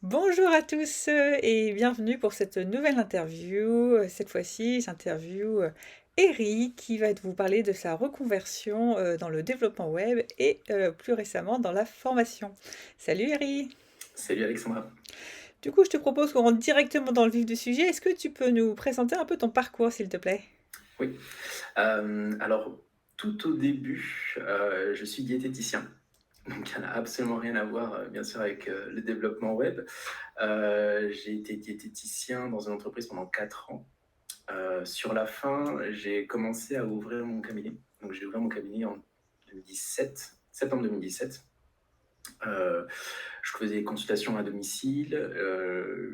Bonjour à tous et bienvenue pour cette nouvelle interview. Cette fois-ci, j'interviewe Eri qui va vous parler de sa reconversion dans le développement web et plus récemment dans la formation. Salut Eri! Salut Alexandra. Du coup, je te propose qu'on rentre directement dans le vif du sujet. Est-ce que tu peux nous présenter un peu ton parcours, s'il te plaît? Oui. Alors, tout au début, je suis diététicien, donc ça n'a absolument rien à voir, bien sûr, avec le développement web. J'ai été diététicien dans une entreprise pendant 4 ans. Sur la fin, j'ai commencé à ouvrir mon cabinet. Donc, j'ai ouvert mon cabinet en 2017, septembre 2017. Euh, je faisais des consultations à domicile.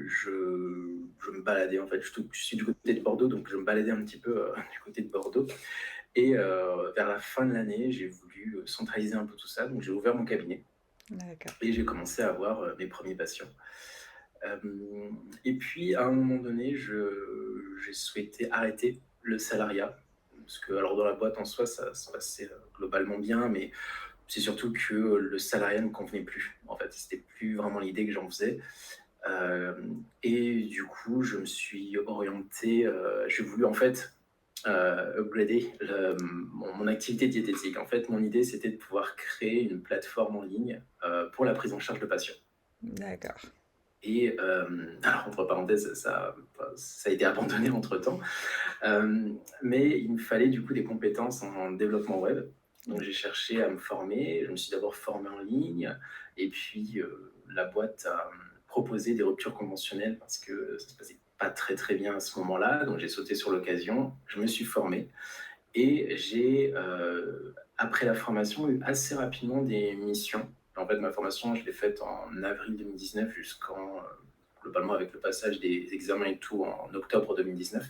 Je me baladais, en fait. Je suis du côté de Bordeaux, donc je me baladais un petit peu du côté de Bordeaux. Et vers la fin de l'année, j'ai voulu centraliser un peu tout ça. Donc j'ai ouvert mon cabinet D'accord. et j'ai commencé à avoir mes premiers patients. Euh, et puis à un moment donné, j'ai souhaité arrêter le salariat. Parce que, alors, dans la boîte en soi, ça se passait globalement bien, mais c'est surtout que le salariat ne me convenait plus. En fait, c'était plus vraiment l'idée que j'en faisais. Euh, et du coup, je me suis orienté. J'ai voulu en fait upgrader mon activité diététique. En fait, mon idée, c'était de pouvoir créer une plateforme en ligne pour la prise en charge de patients. D'accord. Et alors, entre parenthèses, ça a été abandonné entre-temps. Mais il me fallait du coup des compétences en développement web. Donc j'ai cherché à me former. Je me suis d'abord formé en ligne. Et puis la boîte a proposé des ruptures conventionnelles parce que ça se passait pas très très bien à ce moment-là. Donc j'ai sauté sur l'occasion. Je me suis formé. Et j'ai, après la formation, eu assez rapidement des missions. En fait, ma formation, je l'ai faite en avril 2019 jusqu'en, globalement, avec le passage des examens et tout, en octobre 2019.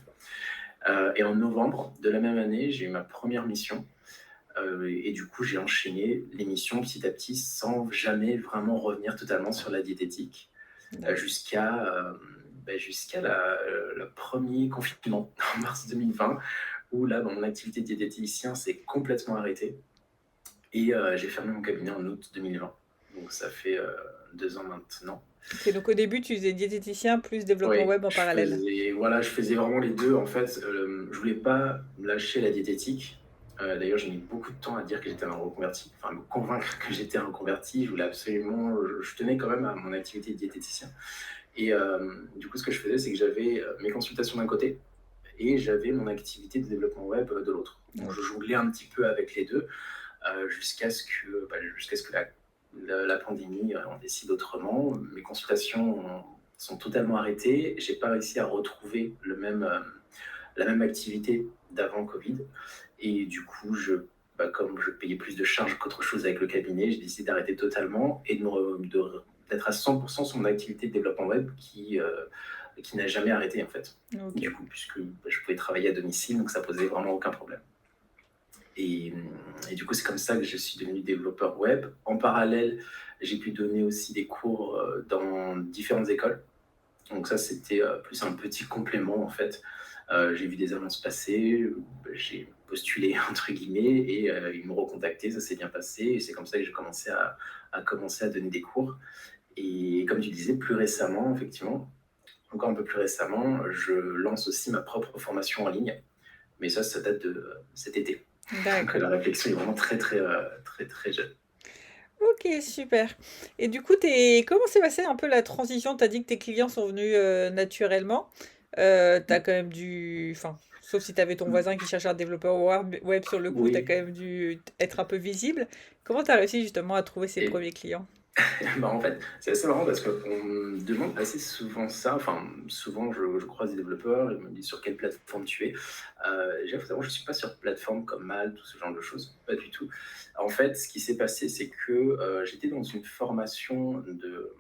Et en novembre de la même année, j'ai eu ma première mission. Et du coup, j'ai enchaîné les missions petit à petit sans jamais vraiment revenir totalement sur la diététique D'accord. jusqu'à le premier confinement en mars 2020 où là, mon activité de diététicien s'est complètement arrêtée et j'ai fermé mon cabinet en août 2020. Donc ça fait 2 ans maintenant. Ok, donc au début, tu faisais diététicien plus développement Oui, web en parallèle. je faisais vraiment les deux. En fait, je voulais pas lâcher la diététique. D'ailleurs, j'ai mis beaucoup de temps à dire que j'étais un reconverti, enfin, me convaincre que j'étais un reconverti. Je voulais absolument, je tenais quand même à mon activité de diététicien. Et du coup, ce que je faisais, c'est que j'avais mes consultations d'un côté et j'avais mon activité de développement web de l'autre. Donc, je Ok. jonglais un petit peu avec les deux jusqu'à ce que la pandémie en décide autrement. Mes consultations sont totalement arrêtées. J'ai pas réussi à retrouver la même activité d'avant Covid. Et du coup, comme je payais plus de charges qu'autre chose avec le cabinet, j'ai décidé d'arrêter totalement et d'être à 100% sur mon activité de développement web qui n'a jamais arrêté en fait. Ok. Du coup, puisque je pouvais travailler à domicile, donc ça posait vraiment aucun problème. Et, et du coup, c'est comme ça que je suis devenu développeur web. En parallèle, j'ai pu donner aussi des cours dans différentes écoles. Donc ça, c'était plus un petit complément en fait. J'ai vu des annonces passer, j'ai postulé entre guillemets et ils m'ont recontacté, ça s'est bien passé et c'est comme ça que j'ai commencé à donner des cours. Et comme tu disais, plus récemment, effectivement, encore un peu plus récemment, je lance aussi ma propre formation en ligne, mais ça date de cet été. Donc D'accord. la réflexion est vraiment très très très très jeune. Ok, super. Et du coup, comment s'est passée un peu la transition? Tu as dit que tes clients sont venus naturellement. Tu as quand même dû... Enfin, sauf si tu avais ton voisin qui cherchait un développeur web sur le coup, tu as Oui, quand même dû être un peu visible. Comment tu as réussi justement à trouver ces et premiers clients? bah, en fait, c'est assez marrant parce qu'on me demande assez souvent ça. Enfin, souvent, je croise des développeurs, ils me disent sur quelle plateforme tu es. Déjà, il faut savoir, je ne suis pas sur plateforme comme Malte ou ce genre de choses, pas du tout. En fait, ce qui s'est passé, c'est que j'étais dans une formation de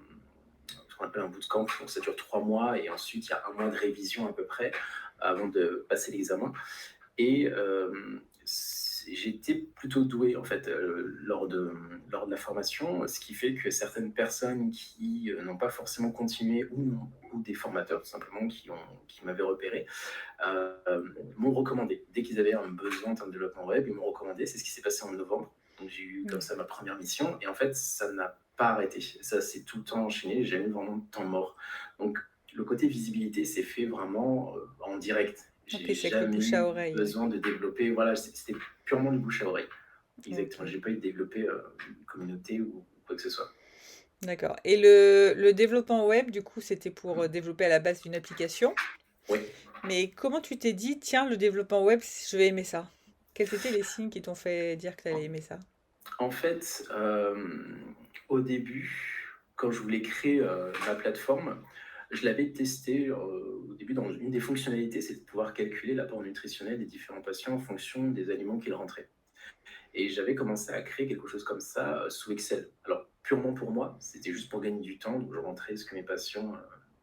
ce qu'on appelle un bootcamp, donc ça dure 3 mois et ensuite il y a un mois de révision à peu près avant de passer l'examen. Et j'étais plutôt doué en fait lors de la formation, ce qui fait que certaines personnes qui n'ont pas forcément continué ou des formateurs tout simplement qui m'avaient repéré euh, m'ont recommandé. Dès qu'ils avaient un besoin en développement web, ils m'ont recommandé. C'est ce qui s'est passé en novembre. Donc j'ai eu comme ça ma première mission et en fait ça n'a pas arrêté. Ça s'est tout le temps enchaîné, j'ai jamais eu vraiment de temps mort. Donc le côté visibilité s'est fait vraiment, en direct. OK, J'ai c'est avec le jamais bouche à eu oreille, oui. besoin de développer, voilà, c'était purement du bouche à oreille. Exactement, OK, j'ai pas eu de développer, une communauté ou quoi que ce soit. d'accord et le développement web, du coup, c'était pour, développer à la base d'une application, Oui. mais comment tu t'es dit: «Tiens, le développement web, je vais aimer ça»? Quels étaient les signes qui t'ont fait dire que tu allais aimer ça? En fait, au début, quand je voulais créer, ma plateforme, je l'avais testé, au début dans une des fonctionnalités, c'est de pouvoir calculer l'apport nutritionnel des différents patients en fonction des aliments qu'ils rentraient et j'avais commencé à créer quelque chose comme ça, sous Excel. Alors purement pour moi, c'était juste pour gagner du temps, donc je rentrais ce que mes patients,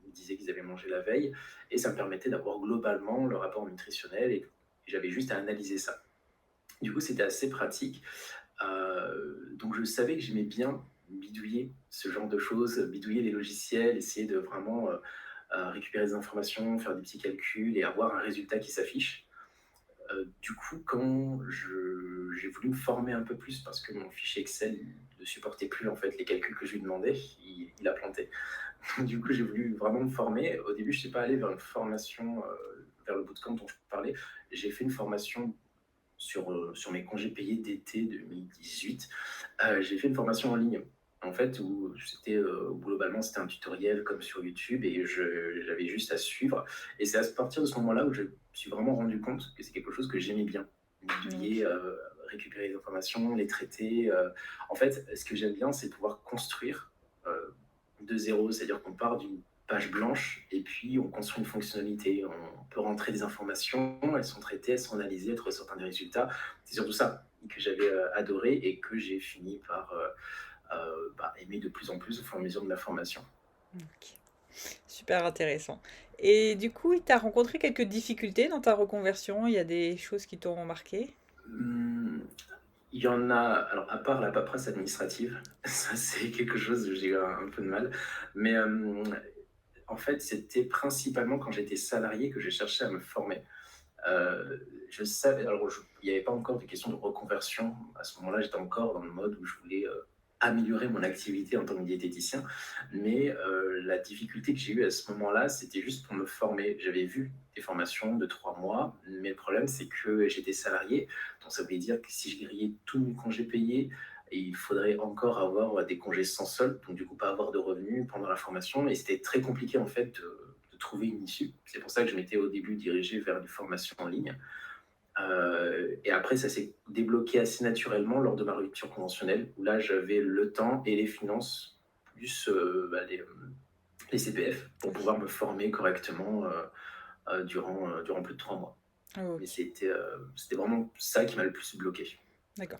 me disaient qu'ils avaient mangé la veille et ça me permettait d'avoir globalement le rapport nutritionnel et j'avais juste à analyser ça. Du coup, c'était assez pratique. Donc je savais que j'aimais bien bidouiller ce genre de choses, bidouiller les logiciels, essayer de vraiment, récupérer des informations, faire des petits calculs et avoir un résultat qui s'affiche. Du coup, quand je j'ai voulu me former un peu plus parce que mon fichier Excel ne supportait plus en fait les calculs que je lui demandais, il a planté. Du coup, j'ai voulu vraiment me former. Au début, je ne suis pas allé vers une formation, vers le bootcamp dont je parlais. J'ai fait une formation sur mes congés payés d'été 2018, j'ai fait une formation en ligne, en fait, où c'était, où globalement, c'était un tutoriel comme sur YouTube et j'avais juste à suivre et c'est à partir de ce moment-là où je me suis vraiment rendu compte que c'est quelque chose que j'aimais bien. Bidouiller, OK. récupérer les informations, les traiter, en fait, ce que j'aime bien, c'est pouvoir construire, de zéro. C'est-à-dire qu'on part d'une page blanche et puis on construit une fonctionnalité. On peut rentrer des informations, elles sont traitées, elles sont analysées, elles ressortent des résultats. C'est surtout ça que j'avais adoré et que j'ai fini par aimer de plus en plus au fur et à mesure de ma formation. OK. Super intéressant et du coup, tu as rencontré quelques difficultés dans ta reconversion? Il y a des choses qui t'ont marqué? Hum, Il y en a, alors à part la paperasse administrative, ça c'est quelque chose où j'ai eu un peu de mal, mais en fait c'était principalement quand j'étais salarié que j'ai cherché à me former. Je savais, alors il n'y avait pas encore de question de reconversion. À ce moment-là, j'étais encore dans le mode où je voulais améliorer mon activité en tant que diététicien. Mais la difficulté que j'ai eue à ce moment-là, c'était juste pour me former. J'avais vu des formations de 3 mois, mais le problème, c'est que j'étais salarié. Donc ça voulait dire que si je grillais tous mes congés payés, il faudrait encore avoir des congés sans solde, donc du coup pas avoir de revenus pendant la formation. Et c'était très compliqué en fait de trouver une issue. C'est pour ça que je m'étais au début dirigé vers une formation en ligne. Et après, ça s'est débloqué assez naturellement lors de ma rupture conventionnelle, où là, j'avais le temps et les finances, plus les CPF, pour Oui. pouvoir me former correctement durant plus de 3 mois. Mais OK, c'était vraiment ça qui m'a le plus bloqué. d'accord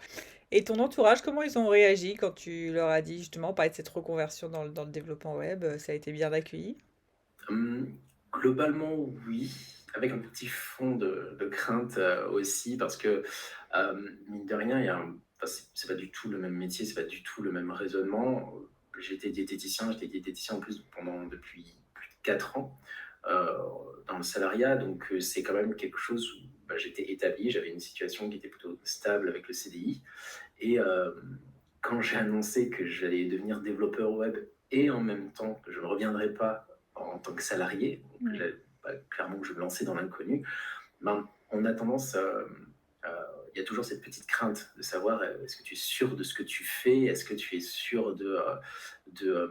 et ton entourage, comment ils ont réagi quand tu leur as dit justement parler de cette reconversion dans le développement web? Ça a été bien accueilli? Globalement, oui, avec un petit fond de crainte aussi, parce que, mine de rien, il y a enfin, c'est pas du tout le même métier, c'est pas du tout le même raisonnement. J'étais diététicien en plus depuis plus de 4 ans dans le salariat, donc c'est quand même quelque chose où j'étais établi, j'avais une situation qui était plutôt stable avec le CDI. Et quand j'ai annoncé que j'allais devenir développeur web et en même temps que je ne reviendrais pas en tant que salarié, donc Mmh. clairement que je me lançais dans l'inconnu, ben, on a tendance il y a toujours cette petite crainte de savoir est-ce que tu es sûr de ce que tu fais, est-ce que tu es sûr de, euh,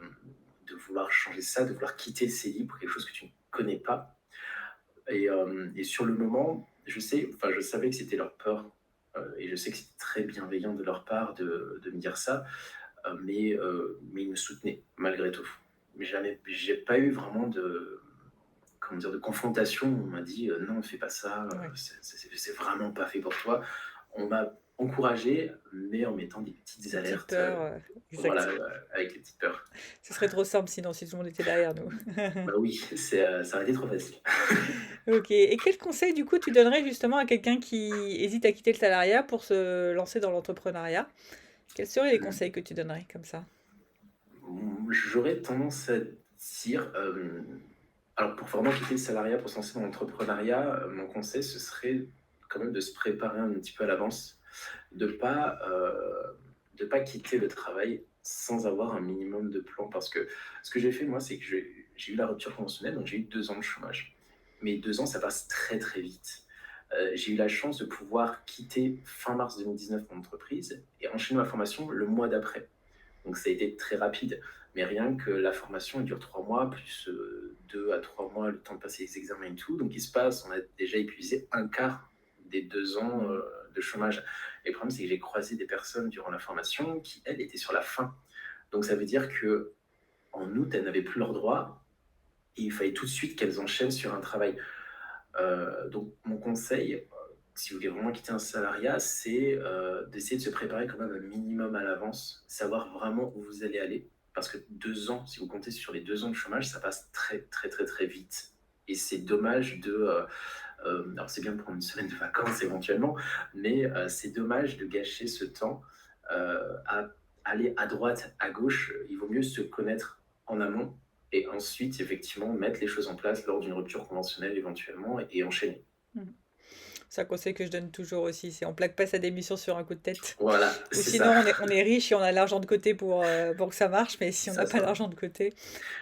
de vouloir changer ça, de vouloir quitter le CDI pour quelque chose que tu ne connais pas. Et sur le moment, je savais que c'était leur peur, et je sais que c'est très bienveillant de leur part de me dire ça, mais ils me soutenaient malgré tout. Mais jamais, j'ai pas eu vraiment comment dire, de confrontation. On m'a dit non, fais pas ça, Ouais, c'est vraiment pas fait pour toi. On m'a encouragé, mais en mettant des petites des petites alertes, peurs, voilà, exact. avec les petites peurs. Ce serait trop simple sinon si tout le monde était derrière nous. Bah oui, ça aurait été trop facile. OK et quel conseil du coup tu donnerais justement à quelqu'un qui hésite à quitter le salariat pour se lancer dans l'entrepreneuriat? Quels seraient les conseils que tu donnerais comme ça? J'aurais tendance à dire, alors pour vraiment quitter le salariat, pour se lancer dans l'entrepreneuriat, mon conseil, ce serait quand même de se préparer un petit peu à l'avance, de pas quitter le travail sans avoir un minimum de plan. Parce que ce que j'ai fait, moi, c'est que j'ai eu la rupture conventionnelle, donc j'ai eu 2 ans de chômage. Mais 2 ans, ça passe très, très vite. J'ai eu la chance de pouvoir quitter fin mars 2019 mon entreprise et enchaîner ma formation le mois d'après. Donc ça a été très rapide. Mais rien que la formation, elle dure 3 mois, plus 2 à 3 mois, le temps de passer les examens et tout. Donc il se passe, on a déjà épuisé un quart des 2 ans Mmh. de chômage. Et le problème, c'est que j'ai croisé des personnes durant la formation qui, elles, étaient sur la fin. Donc ça veut dire que en août, elles n'avaient plus leurs droits et il fallait tout de suite qu'elles enchaînent sur un travail. Donc mon conseil, si vous voulez vraiment quitter un salariat, c'est d'essayer de se préparer quand même un minimum à l'avance, savoir vraiment où vous allez aller. Parce que 2 ans, si vous comptez sur les 2 ans de chômage, ça passe très très très très vite. Et c'est dommage alors c'est bien de prendre une semaine de vacances éventuellement, mais c'est dommage de gâcher ce temps à aller à droite, à gauche. Il vaut mieux se connaître en amont et ensuite, effectivement, mettre les choses en place lors d'une rupture conventionnelle éventuellement et enchaîner. Mmh. C'est un conseil que je donne toujours aussi, c'est on plaque pas sa démission sur un coup de tête. Voilà, Ou c'est ça, sinon on est riche et on a l'argent de côté pour que ça marche, mais si on ça, n'a pas ça. l'argent de côté,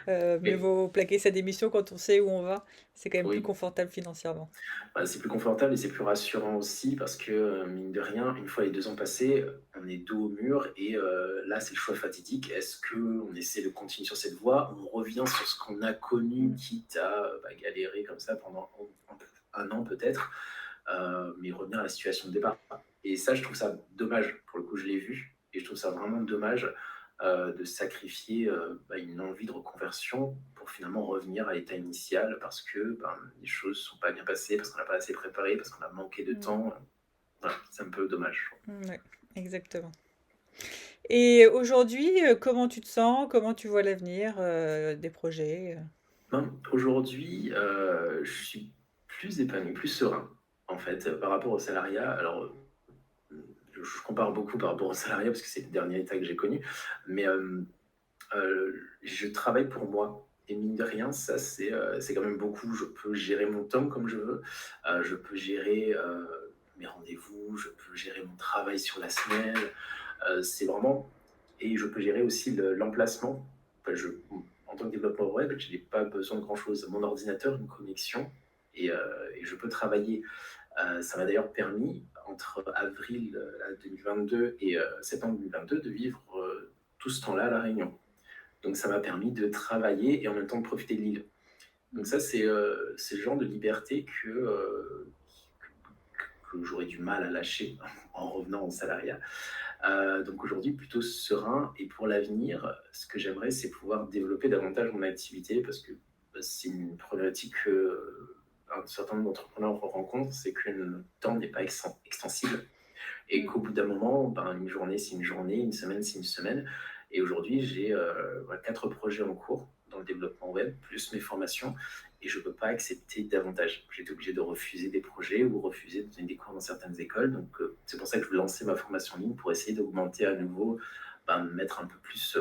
mieux Et vaut plaquer sa démission quand on sait où on va. C'est quand même plus oui, confortable financièrement. bah, c'est plus confortable et c'est plus rassurant aussi parce que, mine de rien, une fois les 2 ans passés, on est dos au mur et là, c'est le choix fatidique. Est-ce qu'on essaie de continuer sur cette voie ou on revient sur ce qu'on a connu, Mmh. quitte à, bah, galérer comme ça pendant un an peut-être, mais revenir à la situation de départ? Et ça, je trouve ça dommage. Pour le coup, je l'ai vu et je trouve ça vraiment dommage, de sacrifier, bah, une envie de reconversion pour finalement revenir à l'état initial parce que, ben, les choses sont pas bien passées, parce qu'on n'a pas assez préparé, parce qu'on a manqué de Mmh. temps. Voilà, c'est un peu dommage, je trouve. Ouais, exactement. Et aujourd'hui, comment tu te sens? Comment tu vois l'avenir, des projets? Non, aujourd'hui, je suis plus épanoui, plus serein, en fait, par rapport au salariat. Alors, je compare beaucoup par rapport au salariat parce que c'est le dernier état que j'ai connu, mais je travaille pour moi et mine de rien, ça, c'est quand même beaucoup. Je peux gérer mon temps comme je veux, je peux gérer, mes rendez-vous, je peux gérer mon travail sur la semaine, c'est vraiment et je peux gérer aussi l'emplacement. Enfin, en tant que développeur web, je n'ai pas besoin de grand-chose. Mon ordinateur, une connexion et je peux travailler. Ça m'a d'ailleurs permis, entre avril 2022 et septembre 2022, de vivre tout ce temps-là à La Réunion. Donc ça m'a permis de travailler et en même temps de profiter de l'île. Donc Mmh. ça, c'est le genre de liberté que j'aurais du mal à lâcher en revenant au salariat. Donc aujourd'hui, plutôt serein. Et pour l'avenir, ce que j'aimerais, c'est pouvoir développer davantage mon activité parce que bah, c'est une problématique que un certain nombre d'entrepreneurs rencontrent, c'est que le temps n'est pas extensible et Mmh. qu'au bout d'un moment, ben, une journée, c'est une journée, une semaine, c'est une semaine. Et aujourd'hui, j'ai voilà, 4 projets en cours dans le développement web, plus mes formations, et je ne peux pas accepter davantage. J'ai été obligé de refuser des projets ou refuser de donner des cours dans certaines écoles. Donc, c'est pour ça que je veux lancer ma formation en ligne pour essayer d'augmenter à nouveau, ben, mettre un peu plus,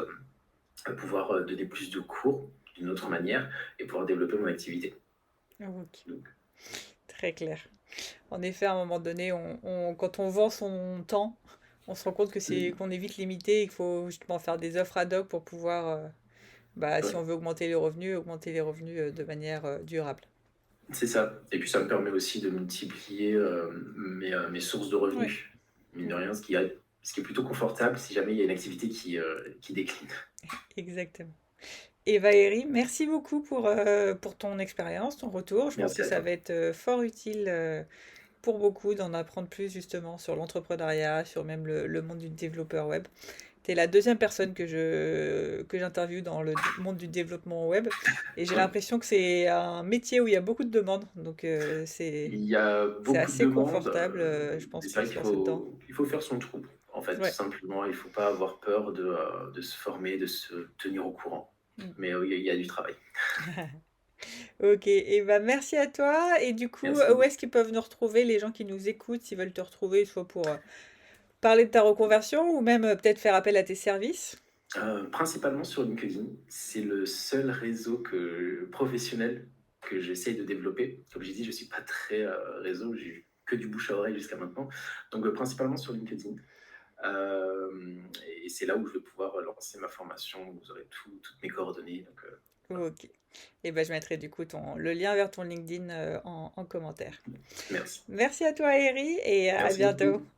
pouvoir donner plus de cours d'une autre manière et pouvoir développer mon activité. OK, Donc, très clair. En effet, à un moment donné, quand on vend son temps, on se rend compte que oui, qu'on est vite limité et qu'il faut justement faire des offres ad hoc pour pouvoir, bah, si ouais. on veut augmenter les revenus de manière durable. C'est ça. Et puis ça me permet aussi de multiplier mes sources de Oui, revenus. Mine de rien, ce qui est plutôt confortable si jamais il y a une activité qui décline. exactement. Et Valérie, merci beaucoup pour ton expérience, ton retour. Je pense Merci que à ça toi. va être fort utile pour beaucoup d'en apprendre plus justement sur l'entrepreneuriat, sur même le monde du développeur web. Tu es la deuxième personne que j'interviewe dans le monde du développement web et j'ai Oui. l'impression que c'est un métier où il y a beaucoup de demandes. Donc Il y a c'est beaucoup de assez demandes, confortable, je pense, et c'est pour vrai se qu'il lancer dedans. faut faire son trou, en fait, tout Ouais. simplement. Il ne faut pas avoir peur de se former, de se tenir au courant. Mm. Mais il y a du travail. Ok, et ben merci à toi. Et du coup, Merci où beaucoup. est-ce qu'ils peuvent nous retrouver, les gens qui nous écoutent, s'ils veulent te retrouver, soit pour parler de ta reconversion ou même peut-être faire appel à tes services? Principalement sur LinkedIn. C'est le seul réseau professionnel que j'essaye de développer. Comme j'ai dit, je ne suis pas très réseau, j'ai eu que du bouche à oreille jusqu'à maintenant. Donc principalement sur LinkedIn. Et c'est là où je vais pouvoir lancer ma formation, où vous aurez toutes mes coordonnées. Donc, voilà. Ok. Et ben, je mettrai du coup le lien vers ton LinkedIn en commentaire. Merci. Merci à toi, Eri, et à Merci bientôt. beaucoup.